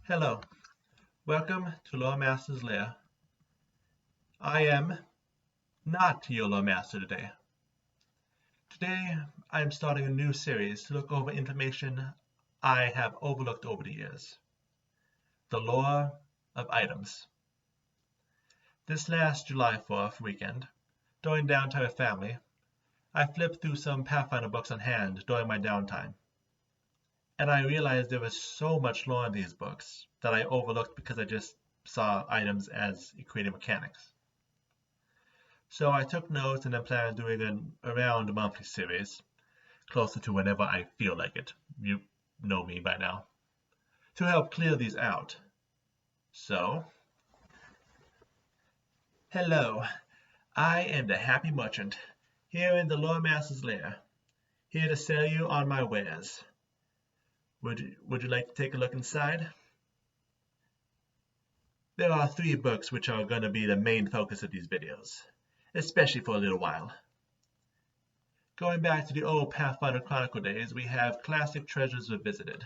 Hello, welcome to Loremaster's Lair. I am not your Loremaster today. Today I am starting a new series to look over information I have overlooked over the years. The lore of items. This last July 4th weekend, during downtime with family, I flipped through some Pathfinder books on hand during my downtime. And I realized there was so much lore in these books that I overlooked because I just saw items as equating mechanics. So I took notes and then plan on doing an around monthly series, closer to whenever I feel like it. You know me by now. To help clear these out. So, hello, I am the Happy Merchant, here in the Loremaster's Lair, here to sell you on my wares. Would you like to take a look inside? There are 3 books which are going to be the main focus of these videos, especially for a little while. Going back to the old Pathfinder Chronicle days, we have Classic Treasures Revisited.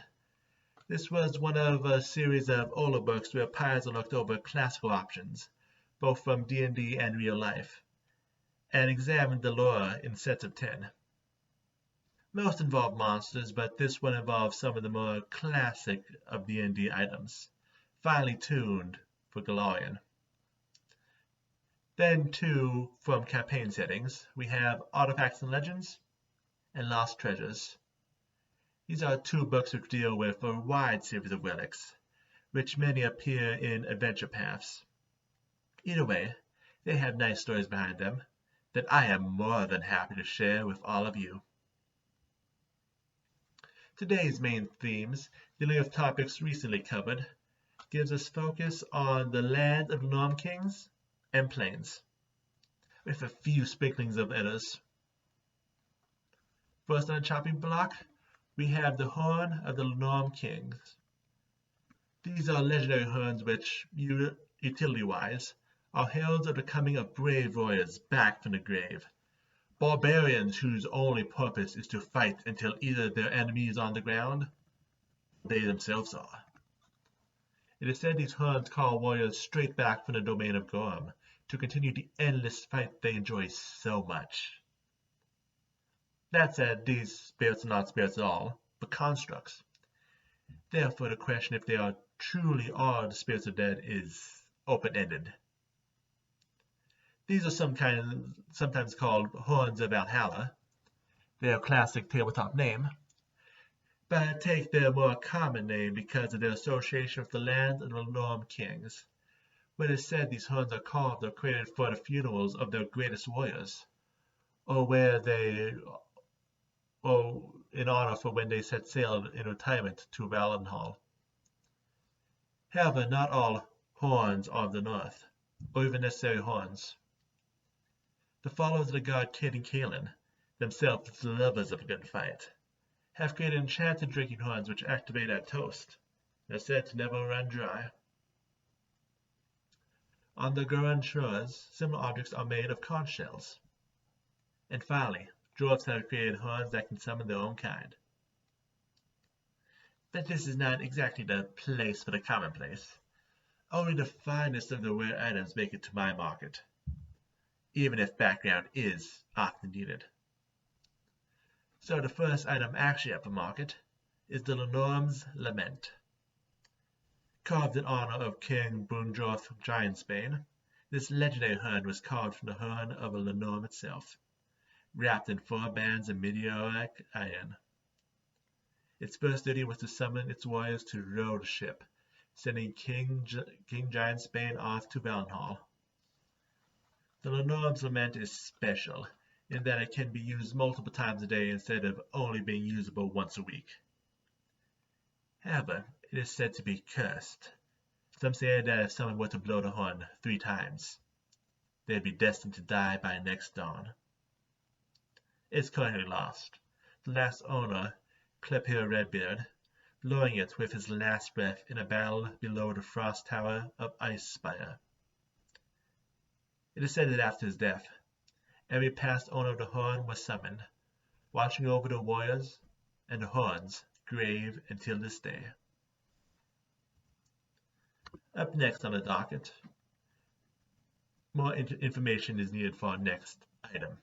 This was one of a series of older books where Paizo looked over classical options, both from D&D and real life, and examined the lore in sets of 10. Most involve monsters, but this one involves some of the more classic of D&D items, finely tuned for Golarion. Then 2 from campaign settings, we have Artifacts and Legends and Lost Treasures. These are 2 books which deal with a wide series of relics, which many appear in adventure paths. Either way, they have nice stories behind them that I am more than happy to share with all of you. Today's main themes, dealing with topics recently covered, gives us focus on the land of Linnorm kings and plains, with a few sprinklings of others. First on the chopping block, we have the Horn of the Linnorm kings. These are legendary horns which, utility-wise, are heralds of the coming of brave warriors back from the grave. Barbarians whose only purpose is to fight until either their enemy is on the ground, or they themselves are. It is said these horns call warriors straight back from the domain of Gorm to continue the endless fight they enjoy so much. That said, these spirits are not spirits at all, but constructs. Therefore, the question if they are truly are the spirits of dead is open-ended. These are sometimes called Horns of Valhalla, their classic tabletop name, but take their more common name because of their association with the land of the Linnorm kings. When it is said these horns are carved or created for the funerals of their greatest warriors, or in honor for when they set sail in retirement to Valenhall. However, not all horns are of the north, or even necessary horns. The followers of the god Kid and Kaelin, themselves lovers of a good fight, have created enchanted drinking horns which activate at toast, and are said to never run dry. On the Goran shores, similar objects are made of conch shells. And finally, dwarves have created horns that can summon their own kind. But this is not exactly the place for the commonplace. Only the finest of the rare items make it to my market, even if background is often needed. So the first item actually up for market is the Linnorm's Lament. Carved in honor of King Brunjorth of Giantsbane, this legendary horn was carved from the horn of a Linnorm itself, wrapped in 4 bands of meteoric iron. Its first duty was to summon its warriors to row the ship, sending King Giantsbane off to Valenhall. The Linnorm's Lament is special in that it can be used multiple times a day instead of only being usable once a week. However, it is said to be cursed. Some say that if someone were to blow the horn 3 times, they'd be destined to die by next dawn. It's currently lost. The last owner, Clepir Redbeard, blowing it with his last breath in a battle below the frost tower of Icespire. It is said that after his death, every past owner of the horn was summoned, watching over the warriors and the horn's grave until this day. Up next on the docket, more information is needed for our next item.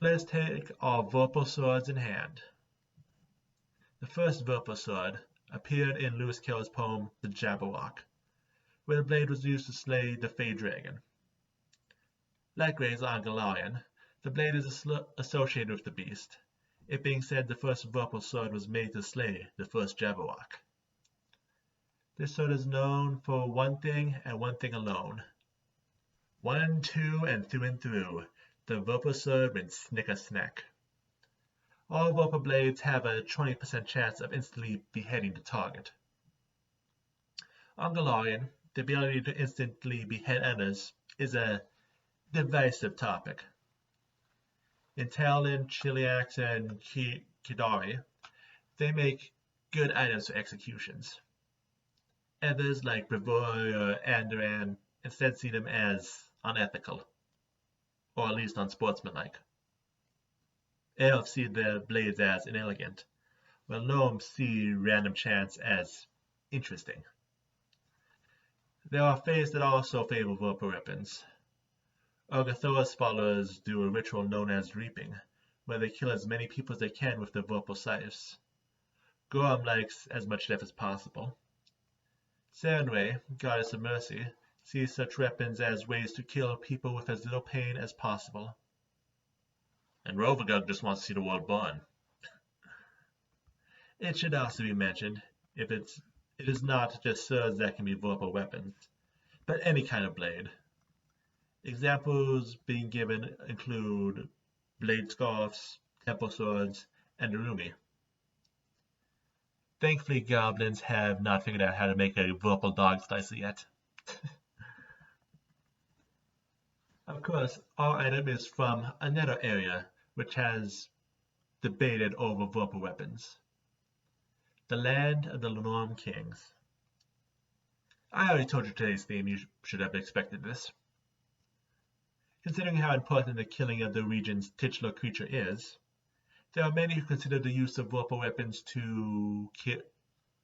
Let's take our Vorpal swords in hand. The first Vorpal sword appeared in Lewis Carroll's poem The Jabberwock, where the blade was used to slay the Fey Dragon. Like Gray's Angalarian, the blade is associated with the beast, it being said the first Vorpal sword was made to slay the first Jabberwock. This sword is known for one thing and one thing alone. 1, 2, and through, the Vorpal sword went snicker-snack. All Vorpal blades have a 20% chance of instantly beheading the target. On Galarian, the ability to instantly behead others is a divisive topic. In Talon, Chiliax, and Kidari, they make good items for executions. Others, like Bravoi or Andoran, instead see them as unethical, or at least unsportsmanlike. Elves see their blades as inelegant, while gnomes see random chance as interesting. There are faiths that also favor Vorpal weapons. Orgathoa's followers do a ritual known as Reaping, where they kill as many people as they can with their Vorpal scythes. Gorm likes as much death as possible. Serenway, Goddess of Mercy, sees such weapons as ways to kill people with as little pain as possible. And Rovagug just wants to see the world burn. It should also be mentioned, it is not just swords that can be Vorpal weapons, but any kind of blade. Examples being given include blade scarfs, temple swords, and Urumi. Thankfully, goblins have not figured out how to make a Vorpal dog slicer yet. Of course, our item is from another area which has debated over Vorpal weapons. The land of the Linnorm kings. I already told you today's theme, you should have expected this. Considering how important the killing of the region's titular creature is, there are many who consider the use of Vorpal weapons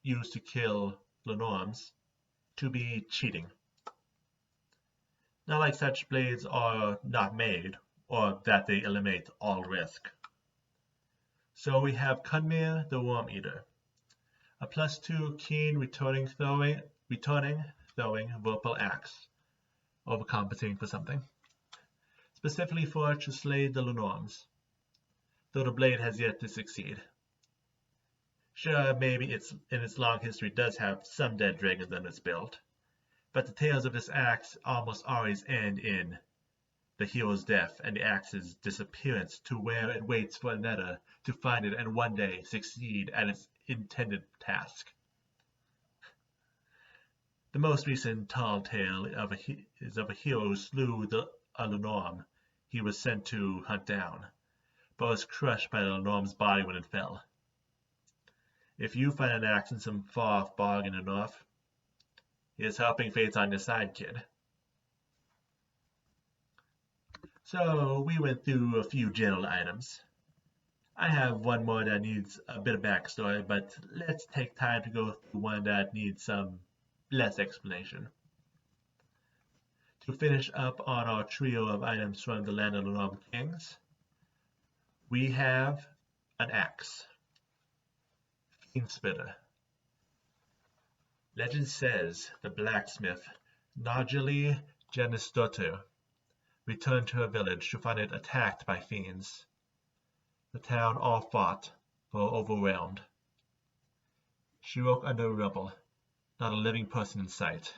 used to kill Linnorms to be cheating. Not like such blades are not made, or that they eliminate all risk. So we have Crunmir the Wurm-Eater, a +2 keen returning throwing Vorpal axe, overcompensating for something, specifically forged to slay the Linnorms, though the blade has yet to succeed. Sure, maybe in its long history does have some dead dragons on its build, but the tales of this axe almost always end in the hero's death and the axe's disappearance to where it waits for another to find it and one day succeed at its intended task. The most recent tall tale is of a hero who slew a Linnorm he was sent to hunt down, but was crushed by the Linnorm's body when it fell. If you find an axe in some far-off bog in the north, here's helping fates on your side, kid. So we went through a few general items. I have one more that needs a bit of backstory, but let's take time to go through one that needs some less explanation. To finish up on our trio of items from the land of the Linnorm Kings, we have an axe. Fiendsplitter. Legend says the blacksmith, Narjali Janistotur, returned to her village to find it attacked by fiends. The town all fought, but were overwhelmed. She woke under rubble, not a living person in sight.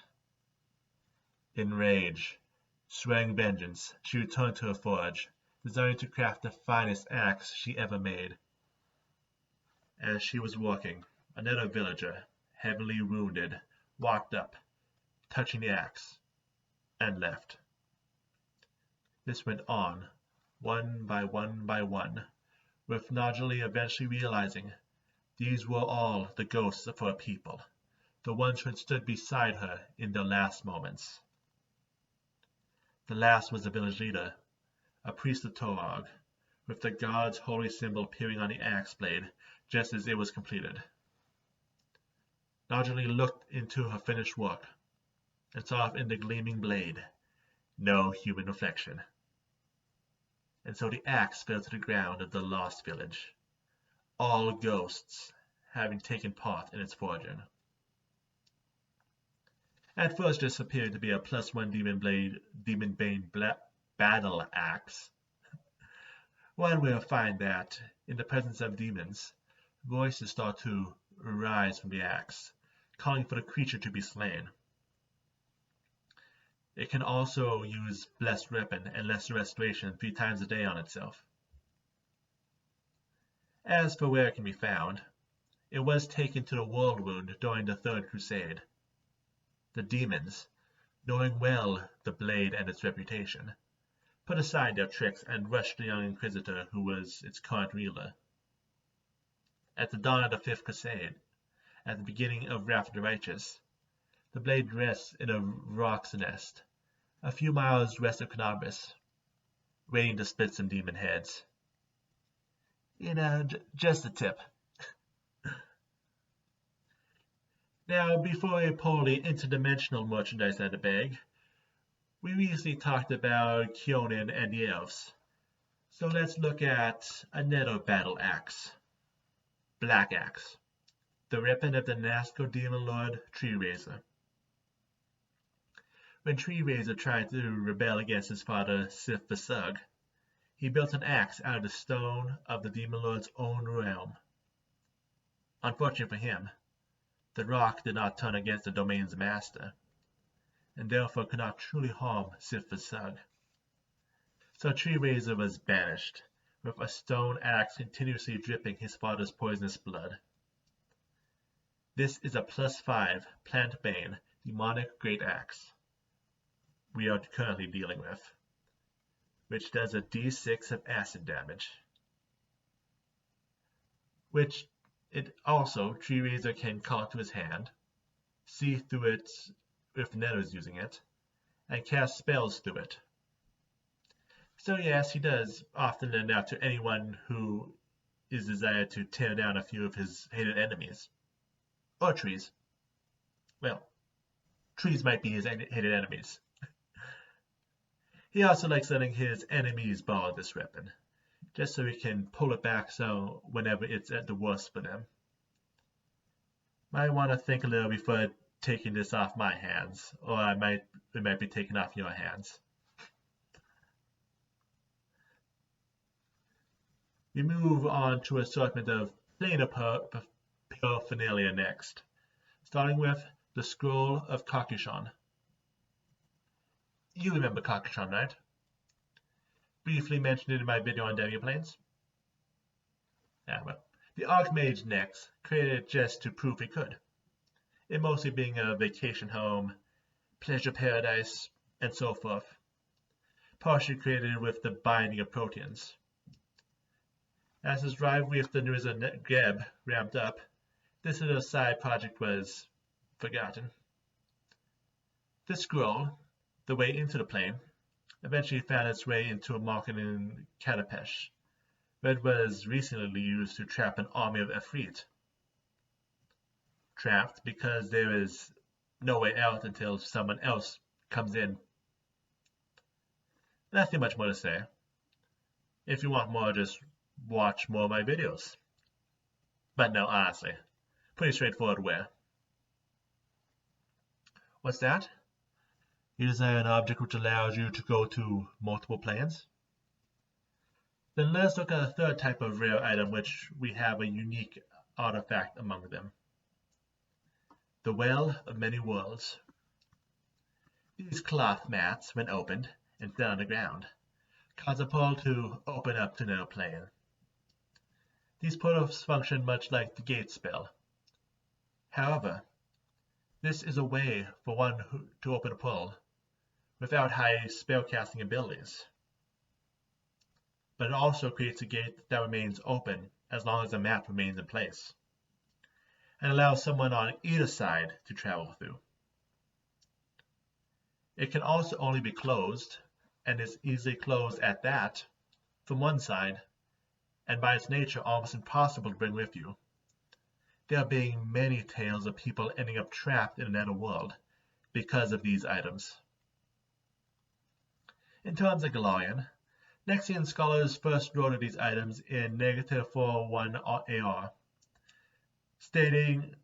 In rage, swearing vengeance, she returned to her forge, desiring to craft the finest axe she ever made. As she was walking, another villager, heavily wounded, walked up, touching the axe, and left. This went on, one by one, with Najali eventually realizing these were all the ghosts of her people, the ones who had stood beside her in their last moments. The last was the village leader, a priest of Torog, with the god's holy symbol appearing on the axe blade just as it was completed. largely looked into her finished work, and saw in the gleaming blade no human reflection. And so the axe fell to the ground of the lost village, all ghosts having taken part in its forging. At first this appeared to be a +1 Demon Bane battle axe. One will find that, in the presence of demons, voices start to arise from the axe, calling for the creature to be slain. It can also use Blessed Weapon and Lesser Restoration 3 times a day on itself. As for where it can be found, it was taken to the Whirlwood during the Third Crusade. The demons, knowing well the blade and its reputation, put aside their tricks and rushed the young Inquisitor who was its current wielder. At the dawn of the Fifth Crusade, at the beginning of Wrath of the Righteous, the blade rests in a rock's nest, a few miles west of Crunmir, waiting to split some demon heads. You know, just a tip. Now, before we pull the interdimensional merchandise out of the bag, we recently talked about Kionin and the elves. So let's look at another battle axe. Blackaxe, the weapon of the Nazgul demon lord Tegresin. When Tegresin tried to rebel against his father Sif Vasug, he built an axe out of the stone of the demon lord's own realm. Unfortunately for him, the rock did not turn against the domain's master, and therefore could not truly harm Sif Vasug. So Tegresin was banished, with a stone axe continuously dripping his father's poisonous blood. This is a +5 Plant Bane demonic great axe we are currently dealing with, which does a d6 of acid damage, which it also Tegresin can call to his hand, see through it if Nether is using it, and cast spells through it. So yes, he does often lend out to anyone who is desired to tear down a few of his hated enemies. Or trees. Well, trees might be his hated enemies. He also likes letting his enemies borrow this weapon, just so he can pull it back so whenever it's at the worst for them. Might want to think a little before taking this off my hands, or it might be taken off your hands. We move on to an assortment of planar paraphernalia next, starting with the Scroll of Kakishon. You remember Kakishon, right? Briefly mentioned it in my video on Demi-Planes. Yeah, well, the Archmage next created it just to prove he could. It mostly being a vacation home, pleasure paradise, and so forth. Partially created with the binding of proteans. As his rivalry with the Nrizza Geb ramped up, this little side project was forgotten. This scroll, the way into the plane, eventually found its way into a market in Katapesh, where it was recently used to trap an army of Efreet. Trapped because there is no way out until someone else comes in. Nothing much more to say. If you want more, just watch more of my videos. But no, honestly, pretty straightforward where. What's that? You desire an object which allows you to go to multiple planes? Then let's look at a third type of rare item which we have a unique artifact among them. The Well of Many Worlds. These cloth mats, when opened and set on the ground, cause a portal to open up to another plane. These portals function much like the gate spell. However, this is a way for one to open a portal without high spellcasting abilities. But it also creates a gate that remains open as long as the map remains in place, and allows someone on either side to travel through. It can also only be closed, and is easily closed at that, from one side, and by its nature almost impossible to bring with you. there being many tales of people ending up trapped in another world because of these items. In terms of Galarian, Nexian scholars first wrote of these items in -41 AR, stating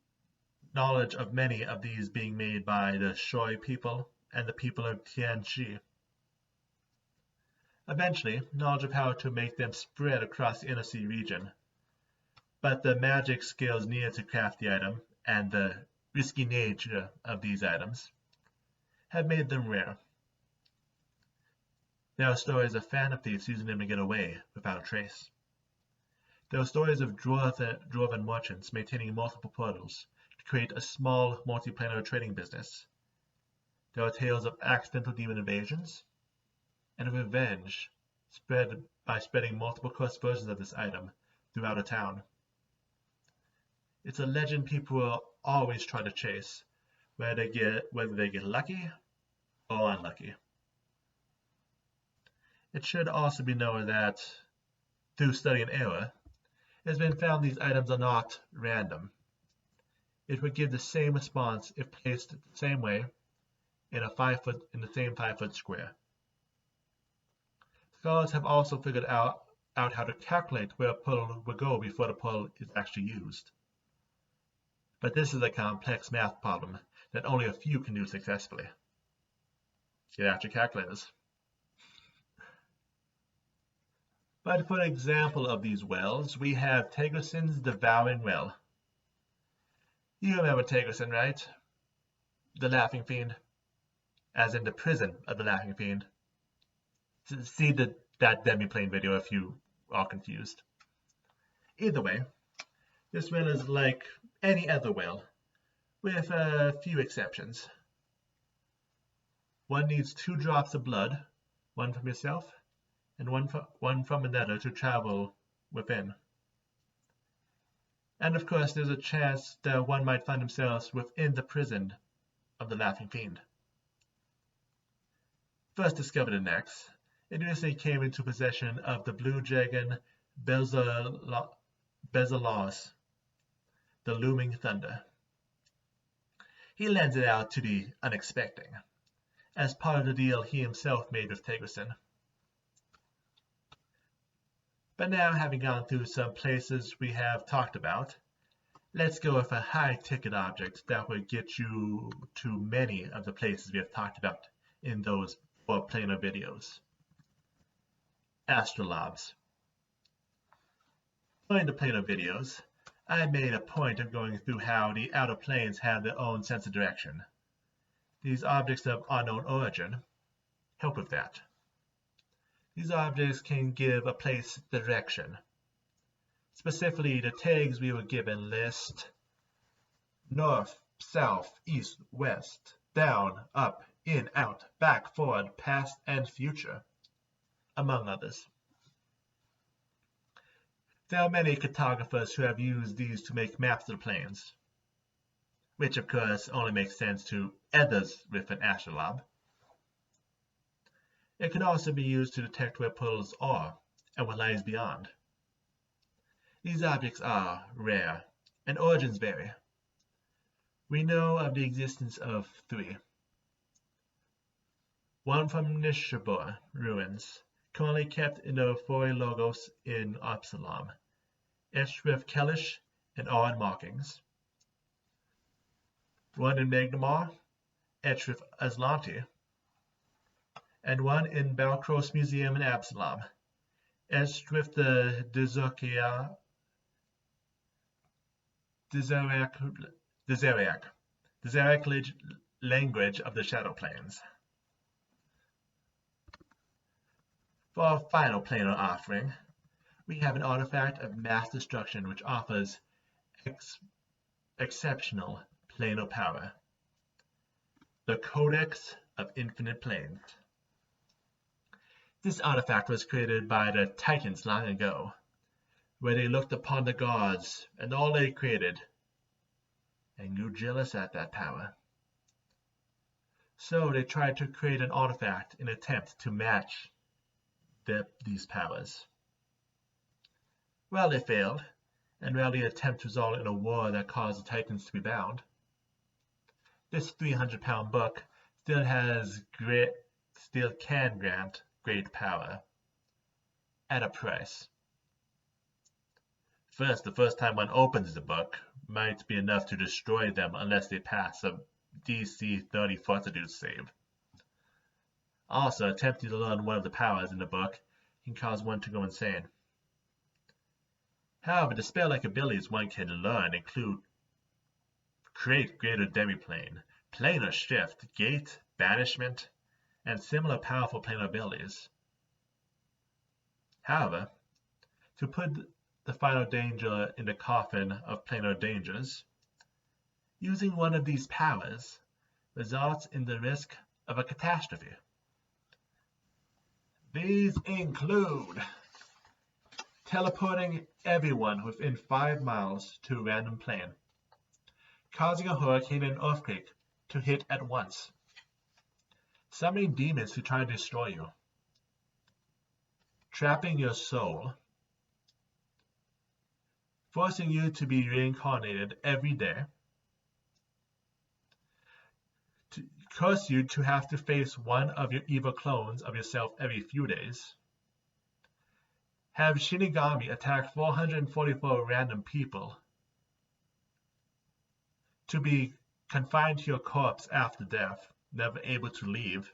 knowledge of many of these being made by the Shui people and the people of Tianxi. Eventually, knowledge of how to make them spread across the Inner Sea region, but the magic skills needed to craft the item and the risky nature of these items have made them rare. There are stories of phantom thieves using them to get away without a trace. There are stories of dwarven merchants maintaining multiple portals to create a small multiplanar trading business. There are tales of accidental demon invasions and of revenge spread by spreading multiple cursed versions of this item throughout a town. It's a legend people will always try to chase, whether they get lucky or unlucky. It should also be noted that, through study and error, it has been found these items are not random. It would give the same response if placed the same way in the same 5-foot square. Scholars have also figured out how to calculate where a portal will go before the portal is actually used. But this is a complex math problem that only a few can do successfully. Get out your calculators. But for an example of these wells, we have Tegresin's Devouring Well. You remember Tegresin, right? The Laughing Fiend. As in the prison of the Laughing Fiend. See that demi-plane video if you are confused. Either way, this well is like any other well, with a few exceptions. One needs 2 drops of blood, one from yourself, and one from another to travel within. And of course, there's a chance that one might find themselves within the prison of the Laughing Fiend. First discovered in X, it recently came into possession of the blue dragon Bezalos, the Looming Thunder. He lends it out to the unexpected, as part of the deal he himself made with Tegresin. But now, having gone through some places we have talked about, let's go with a high-ticket object that would get you to many of the places we have talked about in those 4 planar videos. Astrolabes. During the planar videos, I made a point of going through how the outer planes have their own sense of direction. These objects of unknown origin help with that. These objects can give a place direction. Specifically, the tags we were given list north, south, east, west, down, up, in, out, back, forward, past, and future, among others. There are many cartographers who have used these to make maps of the planes, which of course only makes sense to others with an astrolabe. It can also be used to detect where portals are and what lies beyond. These objects are rare, and origins vary. We know of the existence of 3. One from Nishabur ruins, currently kept in the Foy Logos in Absalom, etched with Kelish and Aran markings. One in Magnamar, etched with Aslanti, and one in Balkros Museum in Absalom, etched with the Dezeriac language of the Shadow Planes. For our final planar offering, we have an artifact of mass destruction which offers exceptional planar power. The Codex of Infinite Planes. This artifact was created by the Titans long ago, where they looked upon the gods and all they created, and grew jealous at that power. So they tried to create an artifact in an attempt to match these powers. Well, they failed, and rarely attempt to result in a war that caused the Titans to be bound. This 300-pound book still can grant great power at a price. First, the first time one opens the book might be enough to destroy them unless they pass a DC 30 Fortitude save. Also, attempting to learn one of the powers in the book can cause one to go insane. However, the spell-like abilities one can learn include Create Greater Demiplane, Planar Shift, Gate, Banishment, and similar powerful planar abilities. However, to put the final danger in the coffin of planar dangers, using one of these powers results in the risk of a catastrophe. These include teleporting everyone within 5 miles to a random plane, causing a hurricane and earthquake to hit at once, summoning demons to try to destroy you, trapping your soul, forcing you to be reincarnated every day, to curse you to have to face one of your evil clones of yourself every few days, have Shinigami attack 444 random people, to be confined to your corpse after death, never able to leave,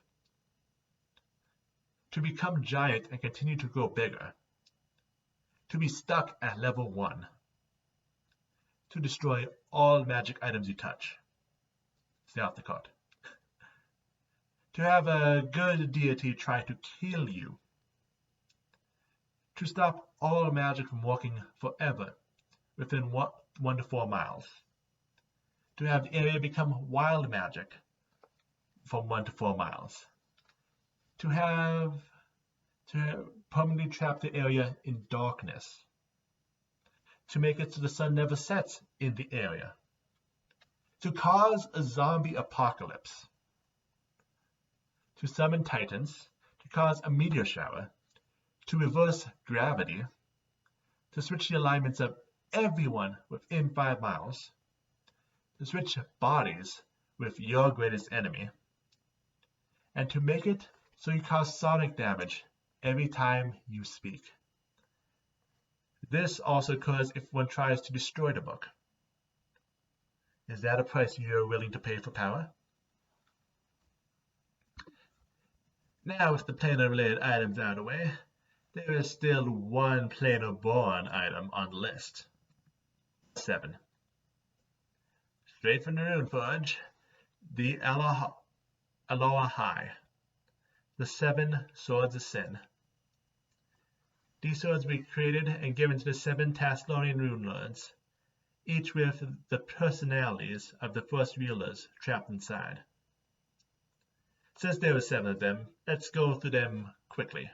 to become giant and continue to grow bigger, to be stuck at level 1, to destroy all magic items you touch. Stay off the card. To have a good deity try to kill you, to stop all magic from working forever within 1 to 4 miles, to have the area become wild magic from 1 to 4 miles, to permanently trap the area in darkness, to make it so the sun never sets in the area, to cause a zombie apocalypse, to summon titans, to cause a meteor shower, to reverse gravity, to switch the alignments of everyone within 5 miles, to switch bodies with your greatest enemy, and to make it so you cause sonic damage every time you speak. This also occurs if one tries to destroy the book. Is that a price you're willing to pay for power? Now, with the planar-related items out of the way, there is still one planar-born item on the list. 7. Straight from the Runeforge, the Alara'hai, the 7 Swords of Sin. These swords were created and given to the 7 Tasklorian Rune Lords, each with the personalities of the first wielders trapped inside. Since there were 7 of them, let's go through them quickly,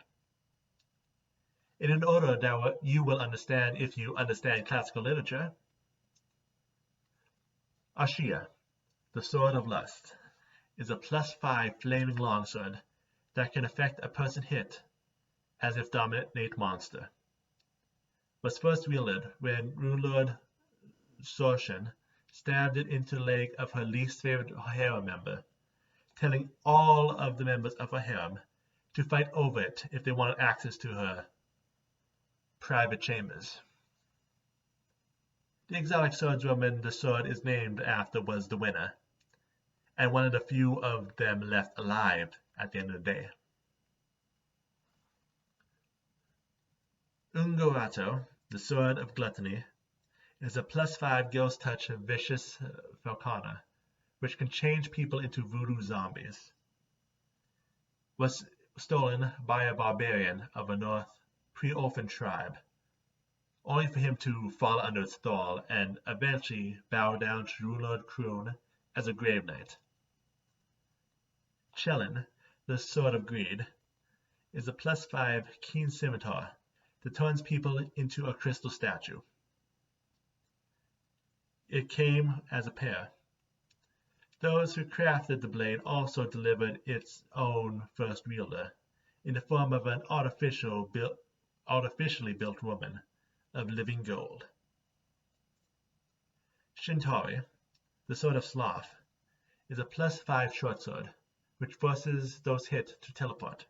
in an order that you will understand if you understand classical literature. Ashia, the Sword of Lust, is a +5 flaming longsword that can affect a person hit as if dominate monster. Was first wielded when Runelord Sorshan stabbed it into the leg of her least favorite harem member, telling all of the members of her harem to fight over it if they wanted access to her private chambers. The exotic swordswoman the sword is named after was the winner, and one of the few of them left alive at the end of the day. Ungarato, the Sword of Gluttony, is a +5 Ghost Touch vicious falcona, which can change people into voodoo zombies. Was stolen by a barbarian of a North pre-orphan tribe, only for him to fall under its thrall and eventually bow down to Runelord Kroon as a grave knight. Chelin, the Sword of Greed, is a +5 keen scimitar that turns people into a crystal statue. It came as a pair. Those who crafted the blade also delivered its own first wielder in the form of an artificially built woman of living gold. Shintori, the Sword of Sloth, is a +5 short sword, which forces those hit to teleport.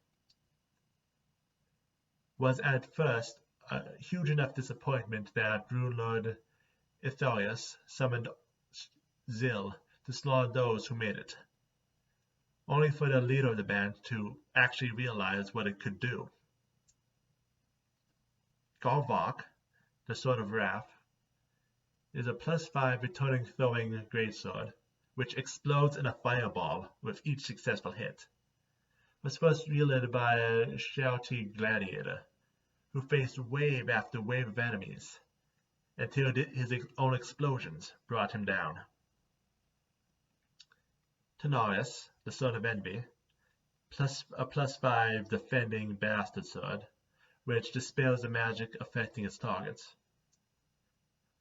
Was at first a huge enough disappointment that Rune Lord Itharius summoned Zil to slaughter those who made it, only for the leader of the band to actually realize what it could do. Galvok, the Sword of Wrath, is a +5 returning throwing greatsword, which explodes in a fireball with each successful hit. Was first wielded by a shouty gladiator, who faced wave after wave of enemies, until his own explosions brought him down. Tenarius, the Sword of Envy, a +5 defending bastard sword, which dispels the magic affecting its targets,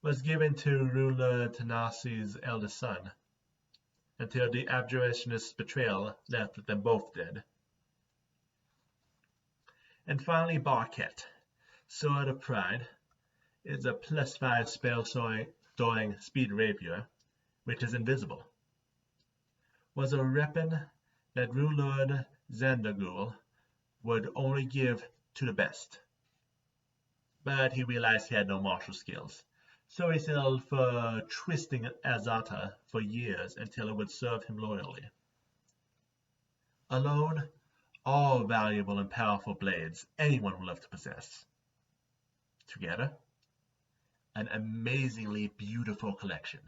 was given to ruler Tanasi's eldest son, until the abjurationist's betrayal left them both dead. And finally Barket, Sword of Pride, is a +5 spell throwing speed rapier, which is invisible. Was a weapon that Rune Lord Zendagul would only give to the best. But he realized he had no martial skills, so he settled for twisting Azata for years until it would serve him loyally. Alone, all valuable and powerful blades anyone would love to possess. Together, an amazingly beautiful collection.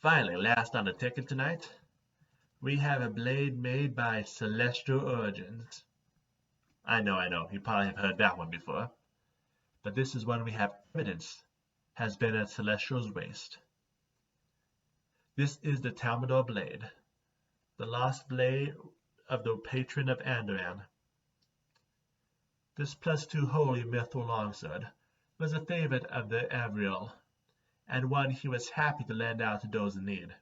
Finally, last on the ticket tonight, we have a blade made by Celestial Origins. I know, you probably have heard that one before, but this is one we have evidence has been at Celestial's waste. This is the Talmedor blade, the lost blade of the patron of Andoran. This +2 holy mithril longsword was a favorite of the Avriel, and one he was happy to lend out to those in need.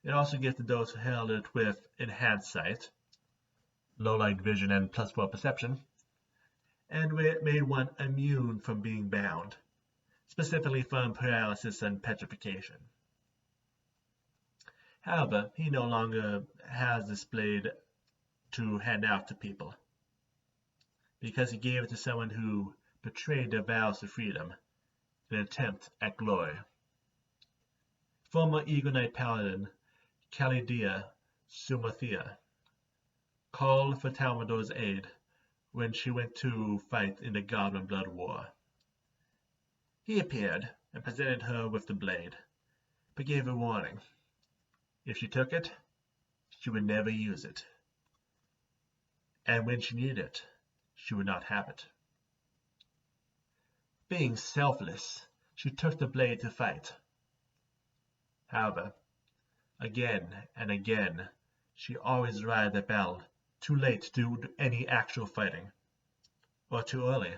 It also gifted those who held it with enhanced sight, low light vision, and +4 perception, and made one immune from being bound, specifically from paralysis and petrification. However, he no longer has this blade to hand out to people, because he gave it to someone who betrayed their vows to freedom in an attempt at glory. Former Eagle Knight Paladin Khalidia Sumathia called for Talmedor's aid when she went to fight in the Goblin Blood War. He appeared and presented her with the blade, but gave a warning. If she took it, she would never use it, and when she needed it, she would not have it. Being selfless, she took the blade to fight. However, again and again, she always arrived at battle too late to do any actual fighting, or too early,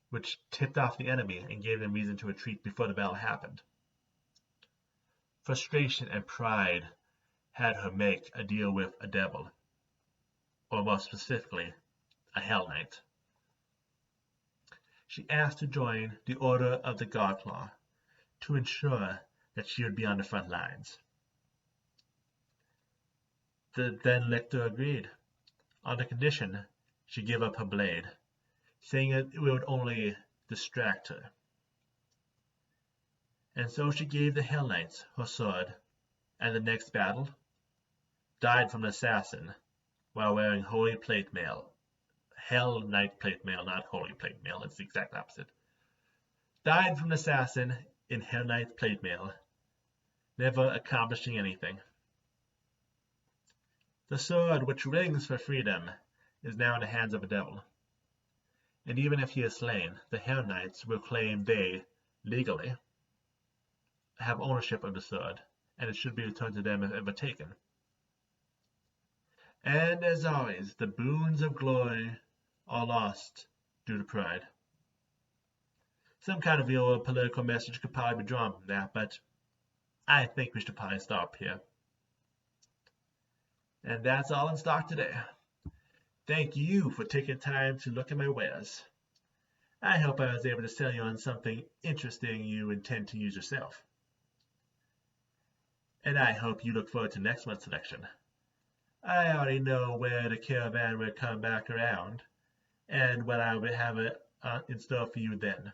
which tipped off the enemy and gave them reason to retreat before the battle happened. Frustration and pride had her make a deal with a devil, or more specifically, a Hell Knight. She asked to join the Order of the Godclaw to ensure that she would be on the front lines. The then lictor agreed, on the condition she give up her blade, saying it would only distract her. And so she gave the Hell Knights her sword, and the next battle died from an assassin while wearing holy plate mail. Hell Knight plate mail, not holy plate mail, it's the exact opposite. Died from an assassin in Hell Knight plate mail, never accomplishing anything. The sword which rings for freedom is now in the hands of a devil, and even if he is slain, the Hell Knights will claim they, legally, have ownership of the sword, and it should be returned to them if ever taken. And as always, the boons of glory are lost due to pride. Some kind of real political message could probably be drawn from that, but I think we should probably stop here. And that's all in stock today. Thank you for taking time to look at my wares. I hope I was able to sell you on something interesting you intend to use yourself. And I hope you look forward to next month's selection. I already know where the caravan will come back around, and what I will have in store for you then.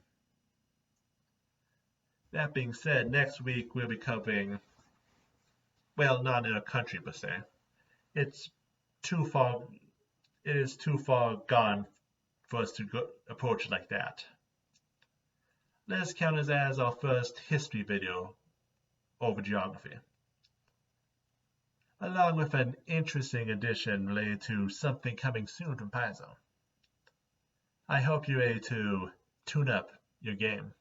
That being said, next week we'll be covering, well, not in a country per se. It is too far gone for us to approach it like that. Let's count this as our first history video over geography, along with an interesting addition related to something coming soon from Paizo. I hope you're ready to tune up your game.